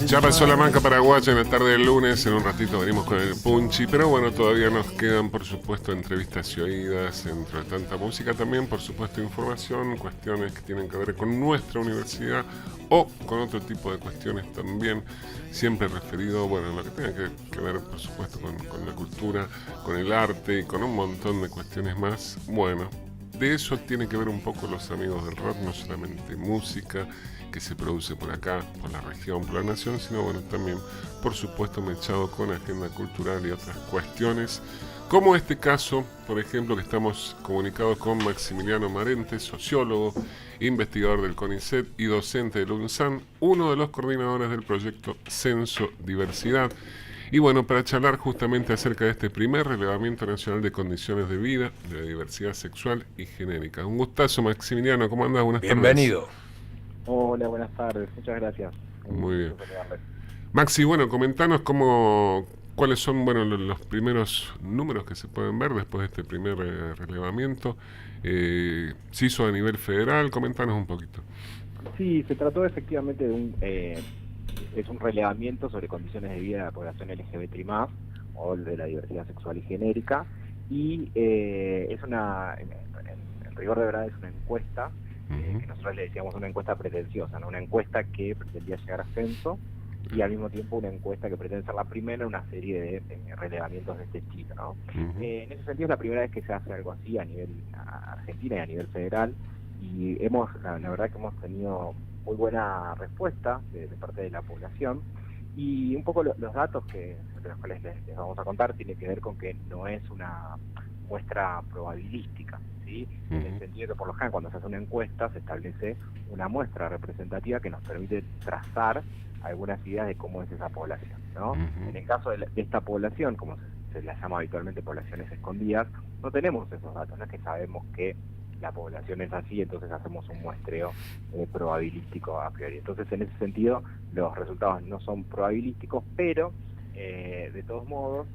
Ya pasó la manca paraguaya en la tarde del lunes, en un ratito venimos con el punchi, pero bueno, todavía nos quedan por supuesto entrevistas y oídas, entre tanta música también, por supuesto información, cuestiones que tienen que ver con nuestra universidad o con otro tipo de cuestiones también, siempre referido, bueno, en lo que tenga que ver por supuesto con la cultura, con el arte y con un montón de cuestiones más. Bueno, de eso tiene que ver un poco los amigos del rock, no solamente música que se produce por acá, por la región, por la nación, sino bueno, también, por supuesto, mechado con agenda cultural y otras cuestiones, como este caso, por ejemplo, que estamos comunicados con Maximiliano Marente, sociólogo, investigador del CONICET y docente del UNSAN, uno de los coordinadores del proyecto Censo Diversidad. Y bueno, para charlar justamente acerca de este primer relevamiento nacional de condiciones de vida, de la diversidad sexual y genérica. Un gustazo, Maximiliano, ¿cómo andás? Buenas tardes. Bienvenido. Hola, buenas tardes. Muchas gracias. Muy Un bien. gusto saludarles. Maxi, bueno, comentanos cuáles son bueno, los primeros números que se pueden ver después de este primer relevamiento. Se hizo a nivel federal, comentanos un poquito. Sí, se trató efectivamente de es un relevamiento sobre condiciones de vida de la población LGBT+, o de la diversidad sexual y genérica, y es en rigor de verdad es una encuesta, que nosotros le decíamos una encuesta pretenciosa, ¿no? Una encuesta que pretendía llegar a censo, y al mismo tiempo una encuesta que pretende ser la primera en una serie de relevamientos de este estilo, ¿no? En ese sentido es la primera vez que se hace algo así a nivel Argentina y a nivel federal, y la verdad que hemos tenido muy buena respuesta de parte de la población, y un poco los datos de los cuales les vamos a contar tiene que ver con que no es una muestra probabilística, ¿sí? En el sentido que por lo general cuando se hace una encuesta se establece una muestra representativa que nos permite trazar algunas ideas de cómo es esa población, ¿no? En el caso de esta población, como se la llama habitualmente poblaciones escondidas, no tenemos esos datos, no es que sabemos que la población es así, entonces hacemos un muestreo probabilístico a priori. Entonces, en ese sentido, los resultados no son probabilísticos, pero de todos modos,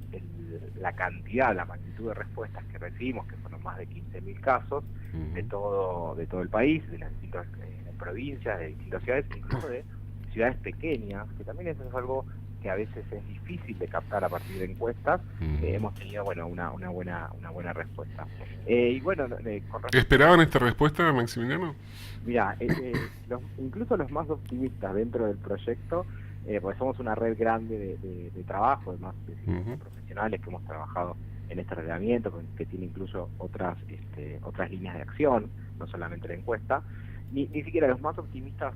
la cantidad, la magnitud de respuestas que recibimos, que fueron más de 15.000 casos de todo el país, de las distintas provincias, de distintas ciudades, incluso de ciudades pequeñas, que también eso es algo que a veces es difícil de captar a partir de encuestas. Hemos tenido una buena respuesta. Y bueno, con respecto ¿Esperaban esta respuesta, Maximiliano? Mira, incluso los más optimistas dentro del proyecto, porque somos una red grande de trabajo, además de profesionales que hemos trabajado en este relevamiento, que tiene incluso otras líneas de acción, no solamente la encuesta, ni siquiera los más optimistas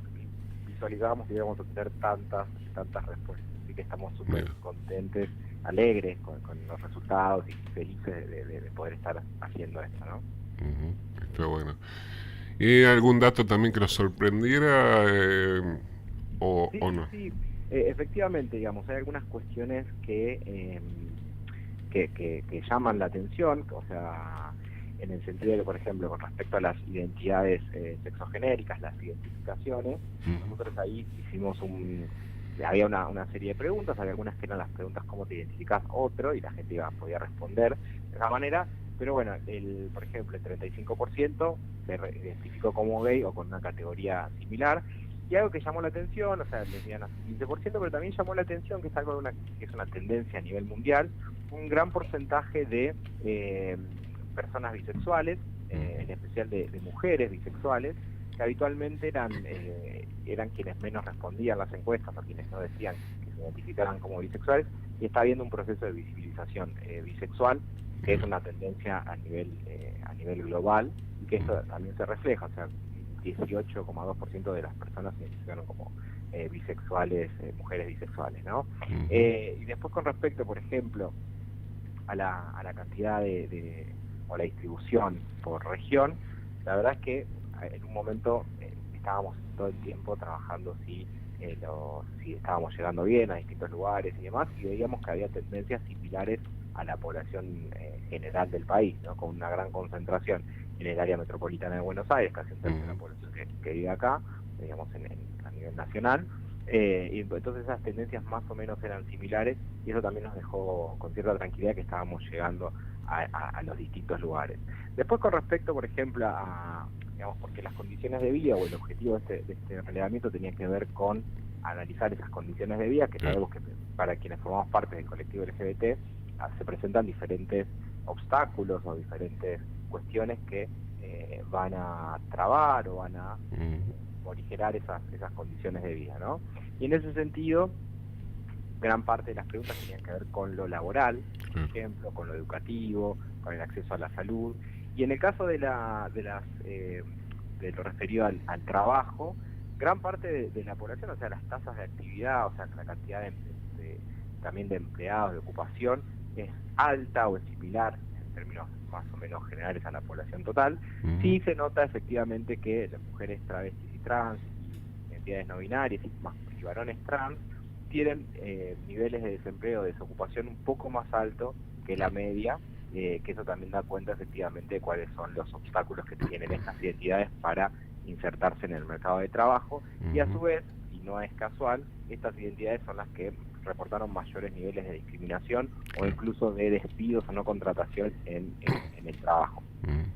visualizábamos que íbamos a tener tantas respuestas. Así que estamos súper contentes, alegres con los resultados y felices de poder estar haciendo esto, ¿no? Está bueno. ¿Y algún dato también que los sorprendiera o no? Sí, efectivamente, digamos, hay algunas cuestiones que llaman la atención, o sea, en el sentido de que, por ejemplo, con respecto a las identidades sexogenéricas, las identificaciones, nosotros ahí hicimos había una serie de preguntas, había algunas que eran las preguntas cómo te identificás otro, y la gente podía responder de esa manera, pero bueno, por ejemplo, el 35% se identificó como gay o con una categoría similar, y algo que llamó la atención, o sea, les decían así 15%, pero también llamó la atención, que es algo que es una tendencia a nivel mundial, un gran porcentaje de personas bisexuales, en especial de mujeres bisexuales, que habitualmente eran quienes menos respondían las encuestas, o quienes no decían que se identificaban como bisexuales, y está habiendo un proceso de visibilización bisexual, que es una tendencia a nivel global, y que esto también se refleja, o sea, 18,2% de las personas se identificaron como bisexuales, mujeres bisexuales, ¿no? Y después con respecto, por ejemplo, a la cantidad o la distribución por región, la verdad es que en un momento estábamos todo el tiempo trabajando si estábamos llegando bien a distintos lugares y demás, y veíamos que había tendencias similares a la población general del país, ¿no? Con una gran concentración en el área metropolitana de Buenos Aires, casi un tercio de la población que vive acá, digamos a nivel nacional, y entonces esas tendencias más o menos eran similares, y eso también nos dejó con cierta tranquilidad que estábamos llegando a los distintos lugares. Después con respecto, por ejemplo, digamos, porque las condiciones de vida o el objetivo de este relevamiento tenía que ver con analizar esas condiciones de vida, que sabemos que para quienes formamos parte del colectivo LGBT se presentan diferentes obstáculos o diferentes cuestiones que van a trabar o van a morigerar esas condiciones de vida, ¿no? Y en ese sentido, gran parte de las preguntas tenían que ver con lo laboral, por ejemplo, con lo educativo, con el acceso a la salud. Y en el caso de lo referido al trabajo, gran parte de la población, o sea, las tasas de actividad, o sea, la cantidad también de empleados, de ocupación, es alta o es similar en términos más o menos generales a la población total. Sí se nota efectivamente que las mujeres travestis y trans, y identidades no binarias y varones trans, tienen niveles de desempleo, de desocupación un poco más alto que la media, que eso también da cuenta efectivamente de cuáles son los obstáculos que tienen estas identidades para insertarse en el mercado de trabajo, y a su vez, y no es casual, estas identidades son las que reportaron mayores niveles de discriminación o incluso de despidos o no contratación en el trabajo.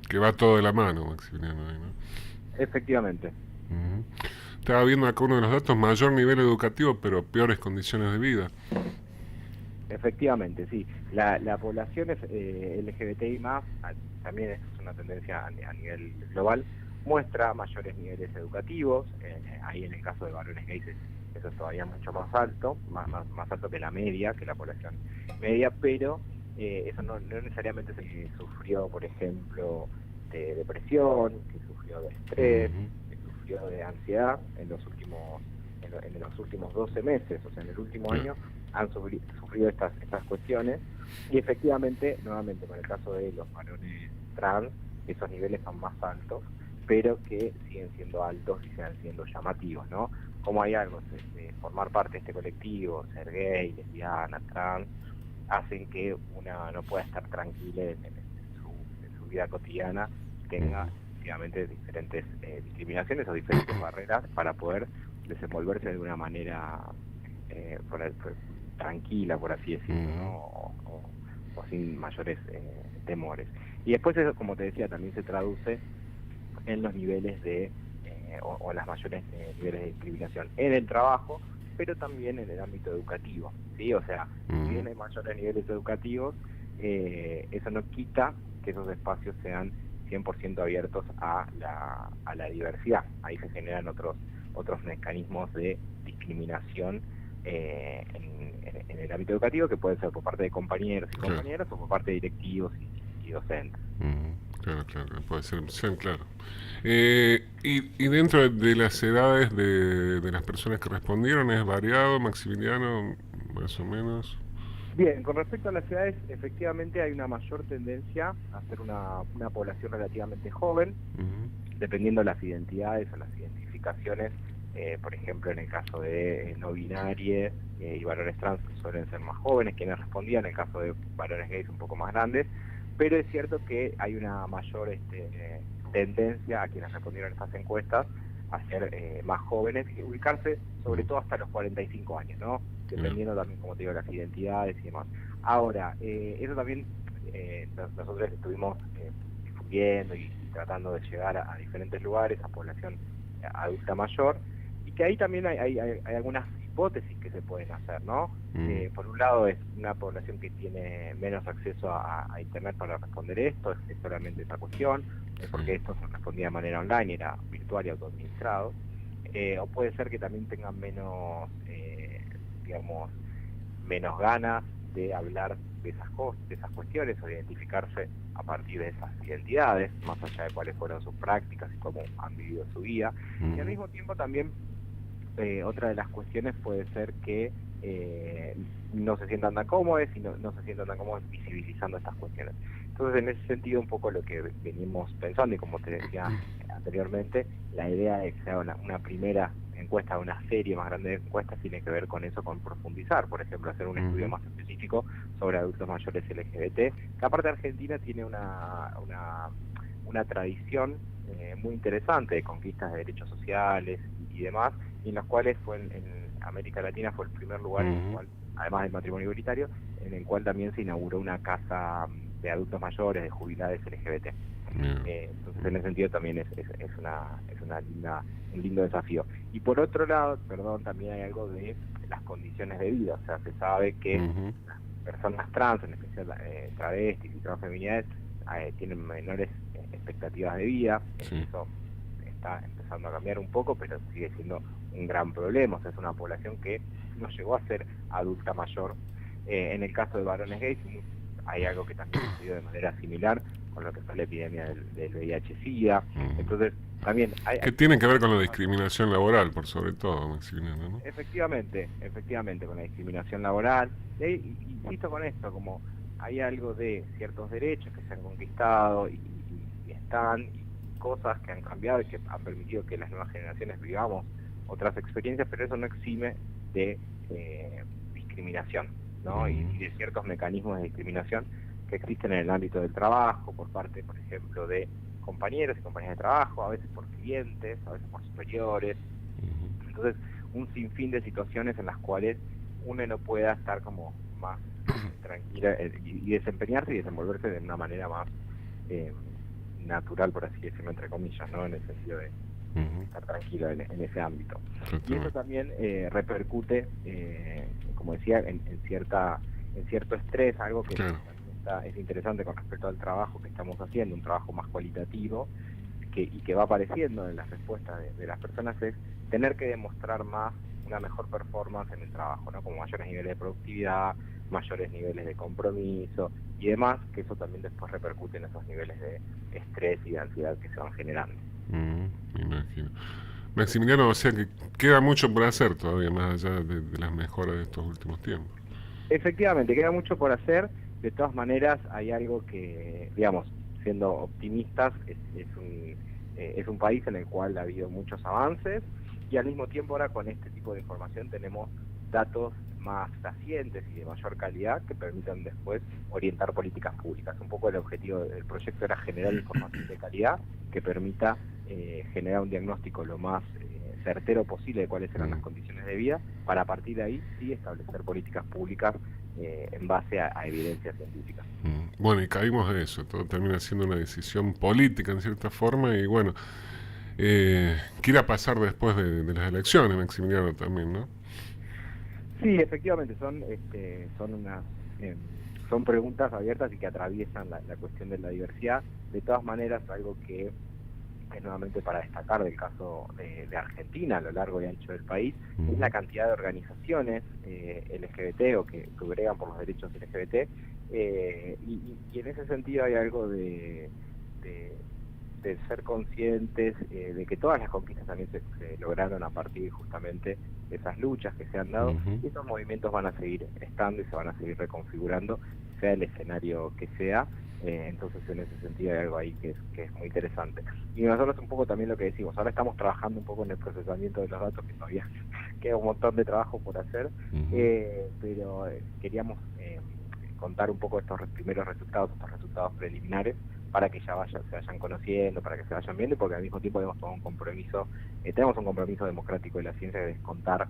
Que va todo de la mano, Maximiliano, ¿no? Efectivamente. Estaba viendo acá uno de los datos: mayor nivel educativo, pero peores condiciones de vida. Efectivamente, sí. La población LGBTI+, también es una tendencia a nivel global, muestra mayores niveles educativos. Ahí en el caso de varones gays eso es todavía mucho más alto, más alto que la media, que la población media, pero eso no necesariamente se sufrió, por ejemplo, de depresión, que sufrió de estrés, que sufrió de ansiedad en los últimos 12 meses, o sea, en el último año han sufrido estas cuestiones. Y efectivamente, nuevamente, con el caso de los varones trans, esos niveles son más altos, pero que siguen siendo altos y siguen siendo llamativos, ¿no? Como hay algo de formar parte de este colectivo, ser gay, lesbiana, trans, hacen que una no pueda estar tranquila en su vida cotidiana, tenga efectivamente diferentes discriminaciones o diferentes barreras para poder desenvolverse de una manera tranquila, por así decirlo, ¿no? O sin mayores temores. Y después eso, como te decía, también se traduce en los niveles o las mayores niveles de discriminación en el trabajo, pero también en el ámbito educativo, ¿sí? O sea, si bien hay mayores niveles educativos, eso no quita que esos espacios sean 100% abiertos a la diversidad. Ahí se generan otros mecanismos de discriminación en el ámbito educativo, que puede ser por parte de compañeros y compañeras o por parte de directivos y docentes. Claro, puede ser claro. Y dentro de las edades de las personas que respondieron, ¿es variado, Maximiliano, más o menos? Bien, con respecto a las edades, efectivamente hay una mayor tendencia a ser una población relativamente joven, dependiendo de las identidades o las identificaciones. Por ejemplo, en el caso de no binarias y varones trans suelen ser más jóvenes quienes respondían, en el caso de varones gays un poco más grandes, pero es cierto que hay una mayor tendencia a quienes respondieron estas encuestas a ser más jóvenes y ubicarse sobre todo hasta los 45 años, ¿no? Dependiendo también, como te digo, las identidades y demás. Ahora, eso también nosotros estuvimos difundiendo y tratando de llegar a diferentes lugares, a población adulta mayor, y que ahí también hay algunas hipótesis que se pueden hacer, ¿no? Por un lado es una población que tiene menos acceso a internet para responder esto, es solamente esa cuestión, porque esto se respondía de manera online, era virtual y autoadministrado, o puede ser que también tengan menos ganas de hablar de esas cuestiones o de identificarse a partir de esas identidades, más allá de cuáles fueron sus prácticas y cómo han vivido su vida. Y al mismo tiempo también otra de las cuestiones puede ser que no se sientan tan cómodos y no se sientan tan cómodos visibilizando estas cuestiones. Entonces, en ese sentido, un poco lo que venimos pensando, y como te decía anteriormente, la idea de que sea una primera encuesta, una serie más grande de encuestas, tiene que ver con eso, con profundizar, por ejemplo, hacer un estudio más específico sobre adultos mayores LGBT, que aparte Argentina tiene una tradición muy interesante de conquistas de derechos sociales y demás, y en las cuales en América Latina fue el primer lugar en el cual, además del matrimonio igualitario, en el cual también se inauguró una casa de adultos mayores, de jubilados LGBT. Entonces, en ese sentido también es un lindo desafío. Y por otro lado, también hay algo de las condiciones de vida. O sea, se sabe que las personas trans, en especial travestis y transfeminidades, tienen menores expectativas de vida. Sí. Eso está empezando a cambiar un poco, pero sigue siendo un gran problema. O sea, es una población que no llegó a ser adulta mayor. En el caso de varones gays hay algo que también sucedió de manera similar con lo que fue la epidemia del VIH-Sida. Entonces, también que tiene que ver con la discriminación laboral, por sobre todo, Maximiliano, ¿no? Efectivamente, con la discriminación laboral. Y insisto con esto, como hay algo de ciertos derechos que se han conquistado y están, y cosas que han cambiado y que han permitido que las nuevas generaciones vivamos otras experiencias, pero eso no exime de discriminación, ¿no? Y de ciertos mecanismos de discriminación que existen en el ámbito del trabajo, por parte, por ejemplo, de compañeros y compañeras de trabajo, a veces por clientes, a veces por superiores. Entonces, un sinfín de situaciones en las cuales uno no pueda estar como más tranquila y desempeñarse y desenvolverse de una manera más natural, por así decirlo, entre comillas, ¿no? En el sentido de estar tranquilo en ese ámbito. Y eso también repercute, como decía, en cierto estrés, algo que es interesante con respecto al trabajo que estamos haciendo, un trabajo más cualitativo, y que va apareciendo en las respuestas de las personas, es tener que demostrar más una mejor performance en el trabajo, ¿no? Como mayores niveles de productividad, mayores niveles de compromiso y demás, que eso también después repercute en esos niveles de estrés y de ansiedad que se van generando. Me imagino. Maximiliano, o sea que queda mucho por hacer todavía, más allá de las mejoras de estos últimos tiempos. Efectivamente, queda mucho por hacer. De todas maneras, hay algo que, digamos, siendo optimistas, es un país en el cual ha habido muchos avances, y al mismo tiempo ahora con este tipo de información tenemos datos más fehacientes y de mayor calidad que permitan después orientar políticas públicas. Un poco el objetivo del proyecto era generar información de calidad que permita generar un diagnóstico lo más certero posible de cuáles eran las condiciones de vida, para a partir de ahí sí establecer políticas públicas en base a evidencia científica. Bueno, y caímos de eso, todo termina siendo una decisión política en cierta forma, y bueno, ¿qué irá a pasar después de las elecciones, Maximiliano, también, no? Sí, efectivamente, son preguntas abiertas y que atraviesan la cuestión de la diversidad. De todas maneras, algo que es nuevamente para destacar del caso de Argentina a lo largo y ancho del país, es la cantidad de organizaciones LGBT o que bregan por los derechos LGBT, y en ese sentido hay algo de ser conscientes de que todas las conquistas también se lograron a partir justamente de esas luchas que se han dado, y esos movimientos van a seguir estando y se van a seguir reconfigurando, sea el escenario que sea. Entonces en ese sentido hay algo ahí que es muy interesante. Y nosotros un poco también lo que decimos, ahora estamos trabajando un poco en el procesamiento de los datos, que todavía queda un montón de trabajo por hacer, pero queríamos contar un poco estos primeros resultados, estos resultados preliminares, para que ya se vayan conociendo, para que se vayan viendo, porque al mismo tiempo tenemos un compromiso democrático de la ciencia de contar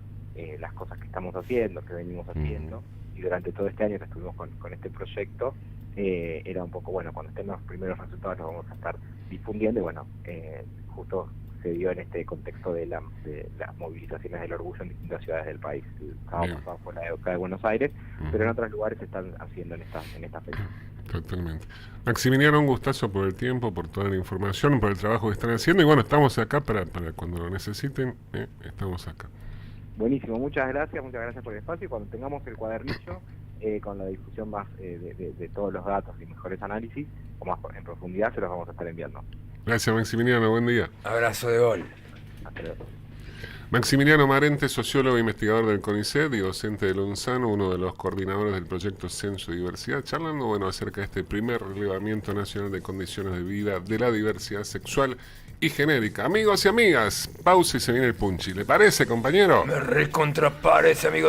las cosas que estamos haciendo, que venimos haciendo, y durante todo este año que estuvimos con este proyecto, era un poco, bueno, cuando estén los primeros resultados los vamos a estar difundiendo, y bueno, justo se dio en este contexto de las movilizaciones del orgullo en distintas ciudades del país. El sábado pasado fue la de Buenos Aires, pero en otros lugares se están haciendo en esta fecha. Totalmente. Maximiliano, un gustazo por el tiempo, por toda la información, por el trabajo que están haciendo, y bueno, estamos acá para cuando lo necesiten, estamos acá. Buenísimo, muchas gracias por el espacio, y cuando tengamos el cuadernillo con la difusión más de todos los datos y mejores análisis, o más en profundidad, se los vamos a estar enviando. Gracias, Maximiliano, buen día. Abrazo de gol. Hasta luego. Maximiliano Marente, sociólogo e investigador del CONICET y docente de Lonzano, uno de los coordinadores del proyecto Censo y Diversidad, charlando acerca de este primer relevamiento nacional de condiciones de vida de la diversidad sexual y genérica. Amigos y amigas, pausa y se viene el punchi. ¿Le parece, compañero? Me recontraparece, amigo.